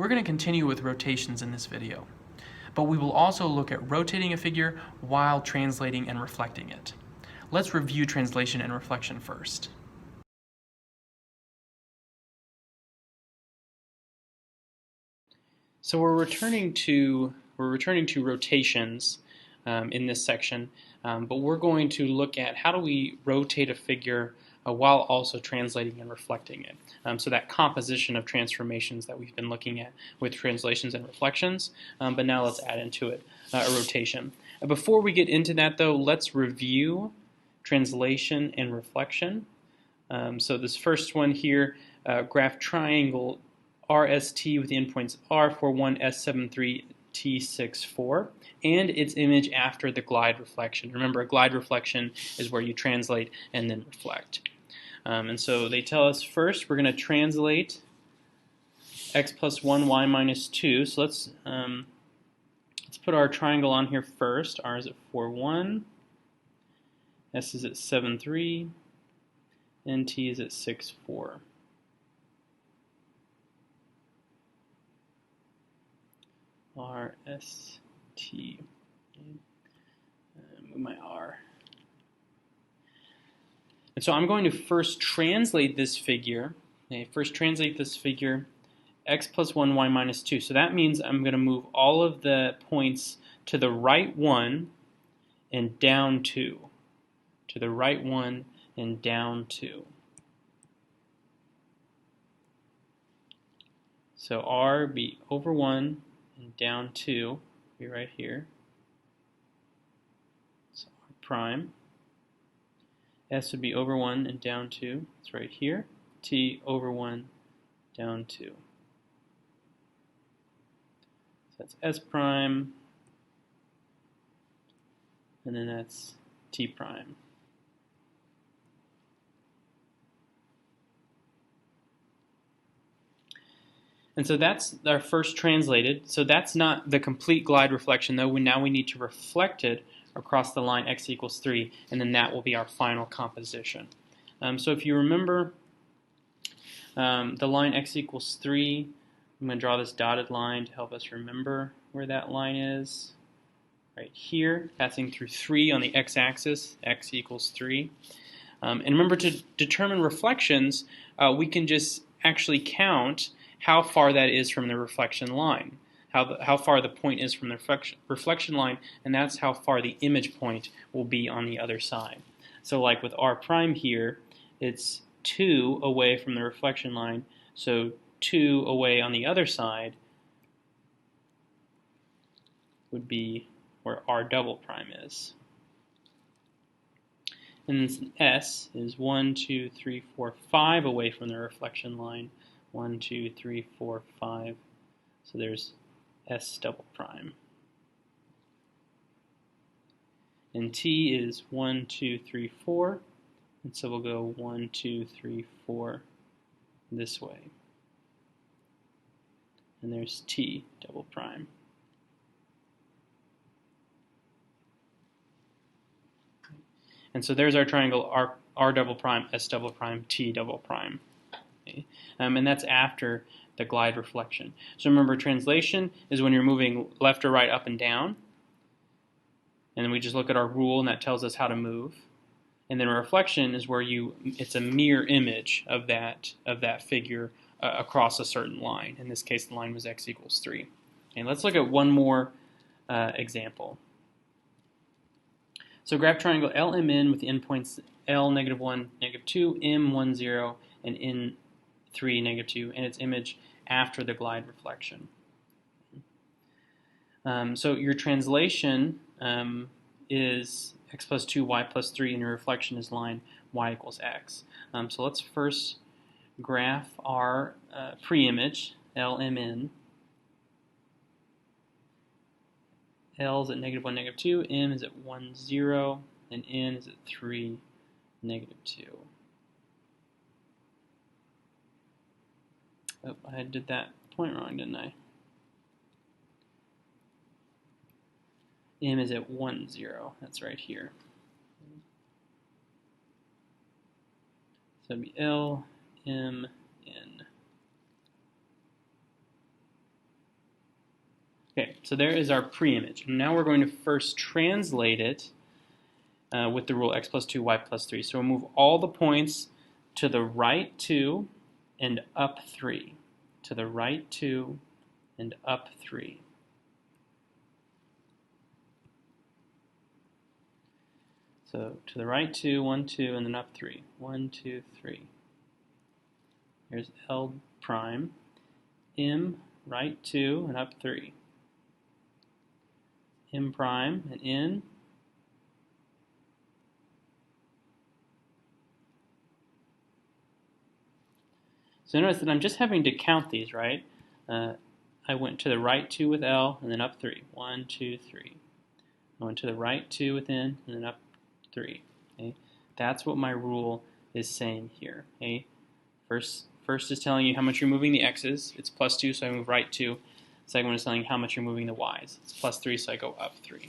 We're going to continue with rotations in this video, but we will also look at rotating a figure while translating and reflecting it. Let's review translation and reflection first. So we're returning to rotations in this section, but we're going to look at how do we rotate a figure while also translating and reflecting it. So that composition of transformations that we've been looking at with translations and reflections, but now let's add into it a rotation. Before we get into that though, let's review translation and reflection. So this first one here, graph triangle RST with the endpoints R41, S73, T64, and its image after the glide reflection. Remember, a glide reflection is where you translate and then reflect. And so they tell us first we're going to translate x plus 1, y minus 2. So let's put our triangle on here first. R is at 41, S is at 73, and T is at 64. R, S, T. Move my R. And so I'm going to first translate this figure. X plus 1, y minus 2. So that means I'm going to move all of the points to the right 1 and down 2. To the right 1 and down 2. So R be over 1 and down 2, be right here. So R prime. S would be over 1 and down 2, it's right here. T over 1, down 2. So that's S prime, and then that's T prime. And so that's our first translated. So that's not the complete glide reflection though. Now we need to reflect it across the line x equals 3, and then that will be our final composition. So if you remember the line x equals 3, I'm going to draw this dotted line to help us remember where that line is. Right here, passing through 3 on the x-axis, x equals 3. And remember, to determine reflections, we can just actually count how far that is from the reflection line, how far the point is from the reflection line, and that's how far the image point will be on the other side. So like with R prime here, it's 2 away from the reflection line, so 2 away on the other side would be where R double prime is. And then S is 1, 2, 3, 4, 5 away from the reflection line. 1, 2, 3, 4, 5. So there's S double prime. And T is 1, 2, 3, 4. And so we'll go 1, 2, 3, 4 this way. And there's T double prime. And so there's our triangle R double prime, S double prime, T double prime. Okay. And that's after the glide reflection. So remember, translation is when you're moving left or right, up and down. And then we just look at our rule, and that tells us how to move. And then a reflection is where it's a mirror image of that figure across a certain line. In this case, the line was x equals 3. And let's look at one more example. So graph triangle LMN with the endpoints L, -1, -2, M, 1, 0, and N, 3, -2, and its image after the glide reflection. So your translation is x plus 2, y plus 3, and your reflection is line y equals x. So let's first graph our pre-image, LMN. L is at -1, -2, M is at 1, 0, and N is at 3, -2. Oh, I did that point wrong, didn't I? M is at 1, 0. That's right here. So it'd be L, M, N. so there is our pre-image. And now we're going to first translate it with the rule x plus 2, y plus 3. So we'll move all the points to the right 2 and up 3. To the right 2 and up 3. So to the right 2, 1, 2, and then up 3. 1, 2, 3. Here's L prime. M, right 2, and up 3. M prime, and N. So notice that I'm just having to count these, right? I went to the right 2 with L, and then up 3. 1, 2, 3. I went to the right 2 with N, and then up 3. Okay? That's what my rule is saying here. Okay? First is telling you how much you're moving the x's. It's plus 2, so I move right 2. Second one is telling you how much you're moving the y's. It's plus 3, so I go up 3.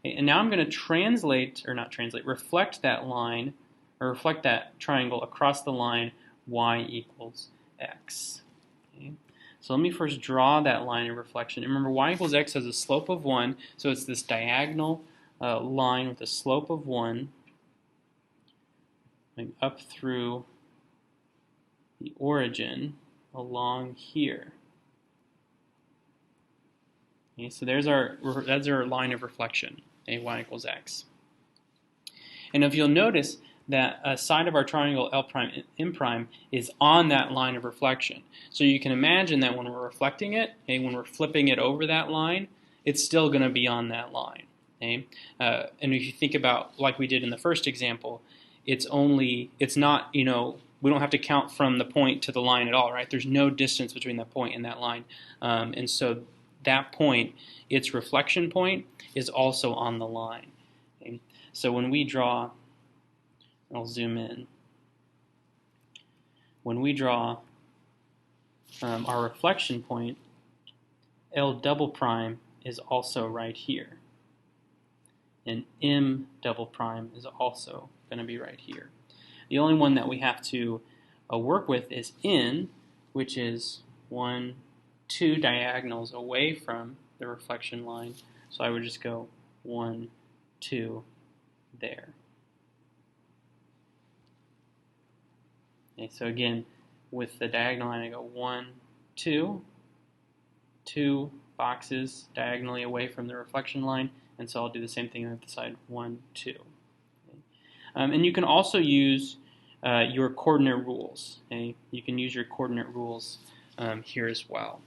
Okay? And now I'm going to reflect that line, or reflect that triangle across the line y equals x. Okay? So let me first draw that line of reflection. And remember, y equals x has a slope of 1, so it's this diagonal line with a slope of 1 going up through the origin along here. Okay, so that's our line of reflection, okay, y equals x. And if you'll notice that a side of our triangle L prime M prime is on that line of reflection. So you can imagine that when we're reflecting it, okay, when we're flipping it over that line, it's still going to be on that line. Okay? And if you think about, like we did in the first example, it's not, we don't have to count from the point to the line at all, right? There's no distance between that point and that line. And so that point, its reflection point, is also on the line. Okay? So when we draw, I'll zoom in. When we draw our reflection point, L double prime is also right here. And M double prime is also going to be right here. The only one that we have to work with is N, which is 1, 2 diagonals away from the reflection line. So I would just go 1, 2 there. Okay, so again, with the diagonal line, I go 1, 2, 2 boxes diagonally away from the reflection line, and so I'll do the same thing on the side 1, 2. Okay. And you can also use your coordinate rules. Okay? You can use your coordinate rules here as well,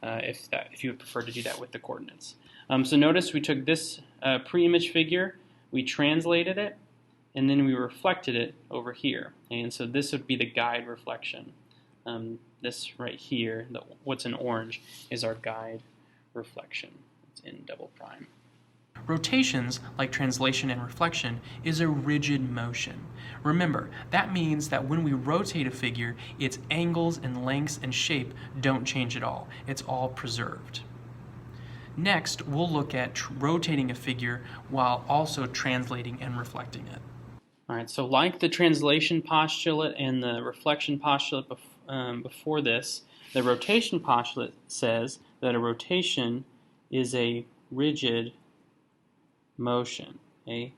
if you would prefer to do that with the coordinates. So notice we took this pre-image figure, we translated it, and then we reflected it over here. And so this would be the guide reflection. This right here, what's in orange, is our guide reflection. It's in double prime. Rotations, like translation and reflection, is a rigid motion. Remember, that means that when we rotate a figure, its angles and lengths and shape don't change at all. It's all preserved. Next, we'll look at rotating a figure while also translating and reflecting it. All right, so like the translation postulate and the reflection postulate before this, the rotation postulate says that a rotation is a rigid motion. Okay?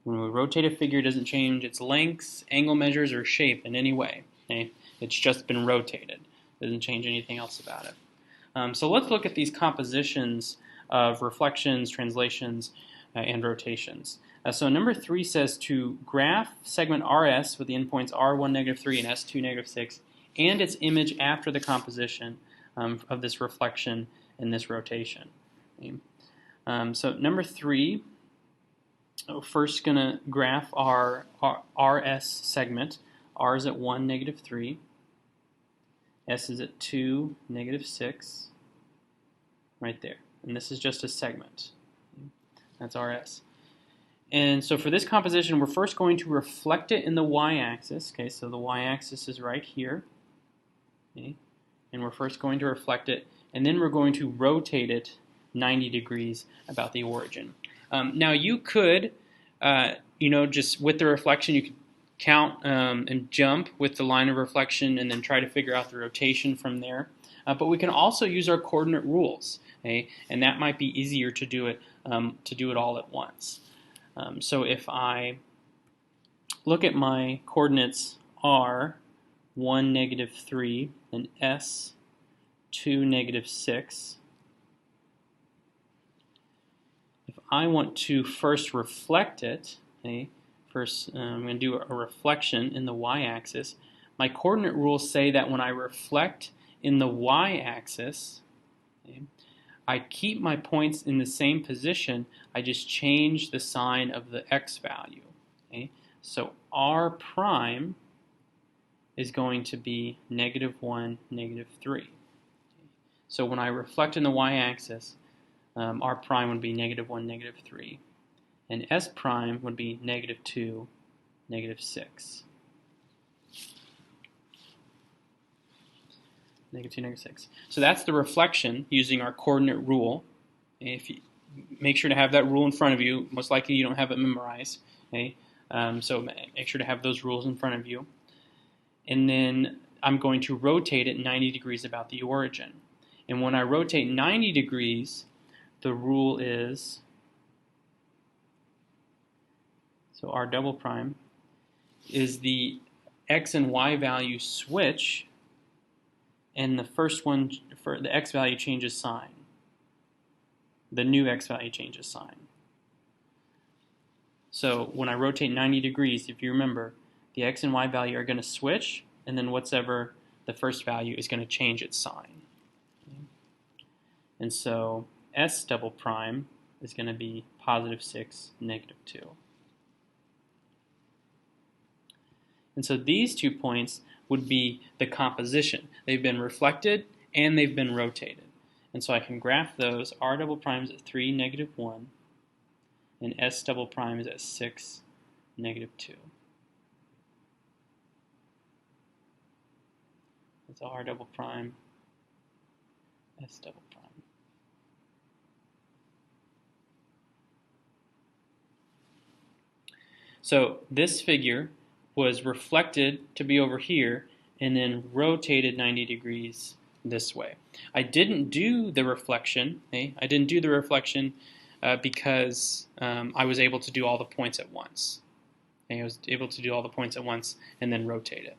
When we rotate a figure, it doesn't change its lengths, angle measures, or shape in any way. Okay? It's just been rotated. It doesn't change anything else about it. So let's look at these compositions of reflections, translations, and rotations. So number 3 says to graph segment RS with the endpoints R1, -3 and S2, -6, and its image after the composition of this reflection and this rotation. Okay. So number 3, we're first going to graph our RS segment. R is at 1, -3. S is at 2, -6. Right there. And this is just a segment. That's RS. And so for this composition, we're first going to reflect it in the y-axis. Okay, so the y-axis is right here. Okay, and we're first going to reflect it, and then we're going to rotate it 90 degrees about the origin. Now you could, just with the reflection, you could count and jump with the line of reflection and then try to figure out the rotation from there. But we can also use our coordinate rules. Okay? And that might be easier to do it all at once. So if I look at my coordinates r, 1, negative 3, and s, 2, negative 6, if I want to first reflect it, okay, first I'm going to do a reflection in the y-axis. My coordinate rules say that when I reflect in the y-axis, okay, I keep my points in the same position, I just change the sign of the x value. Okay? So r prime is going to be negative 1, negative 3. So when I reflect in the y-axis, r prime would be negative 1, negative 3. And s prime would be negative 2, negative 6. Negative 2, negative 6. So that's the reflection using our coordinate rule. If you make sure to have that rule in front of you, most likely you don't have it memorized. Okay? So make sure to have those rules in front of you. And then I'm going to rotate it 90 degrees about the origin. And when I rotate 90 degrees, the rule is, so r double prime, is the x and y value switch, and the first one, for the x value changes sign. The new x value changes sign. So when I rotate 90 degrees, if you remember, the x and y value are going to switch, and then whatever the first value is going to change its sign. Okay. And so s double prime is going to be positive 6, negative 2. And so these 2 points would be the composition. They've been reflected and they've been rotated. And so I can graph those. R double prime is at 3, negative 1, and S double prime is at 6, negative 2. That's R double prime, S double prime. So this figure was reflected to be over here and then rotated 90 degrees this way. I didn't do the reflection. Okay? I didn't do the reflection because I was able to do all the points at once. Okay? I was able to do all the points at once and then rotate it.